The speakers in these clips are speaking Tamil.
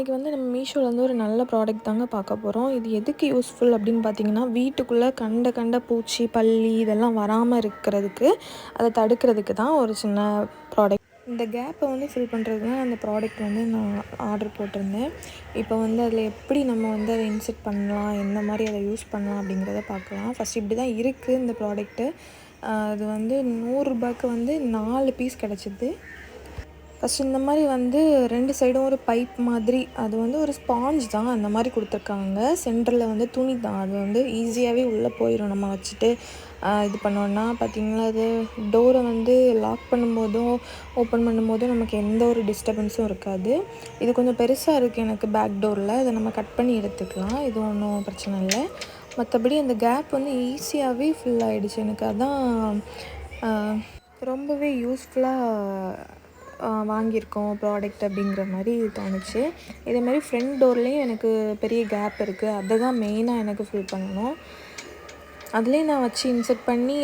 இன்றைக்கி வந்து நம்ம மீஷோவில் வந்து ஒரு நல்ல ப்ராடக்ட் தாங்க பார்க்க போகிறோம். இது எதுக்கு யூஸ்ஃபுல் அப்படின்னு பார்த்தீங்கன்னா, வீட்டுக்குள்ளே கண்ட பூச்சி, பல்லி இதெல்லாம் வராமல் இருக்கிறதுக்கு, அதை தடுக்கிறதுக்கு தான் ஒரு சின்ன ப்ராடக்ட். இந்த கேப்பை வந்து ஃபில் பண்ணுறதுக்கு தான் அந்த ப்ராடக்ட் வந்து நான் ஆர்டர் போட்டிருந்தேன். இப்போ வந்து அதில் எப்படி நம்ம வந்து அதை இன்செர்ட் பண்ணலாம், எந்த மாதிரி அதை யூஸ் பண்ணலாம் அப்படிங்கிறத பார்க்கலாம். ஃபஸ்ட் இப்படி தான் இருக்குது இந்த ப்ராடக்ட்டு. அது வந்து ரூ. 100க்கு வந்து 4 பீஸ் கிடச்சிது. ஃபஸ்ட் இந்த மாதிரி வந்து 2 சைடும் ஒரு பைப் மாதிரி, அது வந்து ஒரு ஸ்பாஞ்ச் தான் அந்த மாதிரி கொடுத்துருக்காங்க. சென்டரில் வந்து துணி தான், அது வந்து ஈஸியாகவே உள்ளே போயிடும். நம்ம வச்சுட்டு இது பண்ணோன்னா பார்த்திங்களா, அது டோரை வந்து லாக் பண்ணும்போதும் ஓப்பன் பண்ணும்போதும் நமக்கு எந்த ஒரு டிஸ்டர்பன்ஸும் இருக்காது. இது கொஞ்சம் பெருசாக இருக்குது எனக்கு பேக் டோரில், அதை நம்ம கட் பண்ணி எடுத்துக்கலாம், இது ஒன்றும் பிரச்சனை இல்லை. மற்றபடி அந்த கேப் வந்து ஈஸியாகவே ஃபில் ஆகிடுச்சு. எனக்கு அதான் ரொம்பவே யூஸ்ஃபுல்லாக வாங்கியிருக்கோம் ப்ராடக்ட் அப்படிங்கிற மாதிரி தோணுச்சு. இதேமாதிரி ஃப்ரண்ட் டோர்லேயும் எனக்கு பெரிய கேப் இருக்குது, அதை தான் மெயினாக எனக்கு ஃபில் பண்ணணும். அதுலேயே நான் வச்சு இன்செர்ட் பண்ணி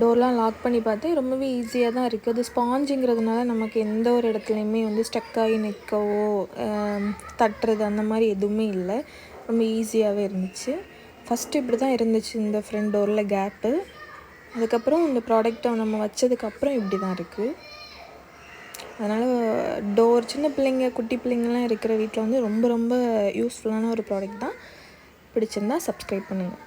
டோர்லாம் லாக் பண்ணி பார்த்தேன். ரொம்பவே ஈஸியாக தான் இருக்குது. அது ஸ்பாஞ்சுங்கிறதுனால நமக்கு எந்த ஒரு இடத்துலையுமே வந்து ஸ்டக்காகி நிற்கவோ தட்டுறது அந்த மாதிரி எதுவுமே இல்லை. ரொம்ப ஈஸியாகவே இருந்துச்சு. ஃபஸ்ட்டு இப்படி தான் இருந்துச்சு இந்த ஃப்ரண்ட் டோரில் கேப்பு. அதுக்கப்புறம் இந்த ப்ராடக்ட்டை நம்ம வச்சதுக்கப்புறம் இப்படி தான் இருக்குது. அதனால் டோர் சின்ன பிள்ளைங்க, குட்டி பிள்ளைங்கள்லாம் இருக்கிற வீட்டில் வந்து ரொம்ப ரொம்ப யூஸ்ஃபுல்லான ஒரு ப்ராடக்ட் தான். பிடிச்சிருந்தா சப்ஸ்கிரைப் பண்ணுங்கள்.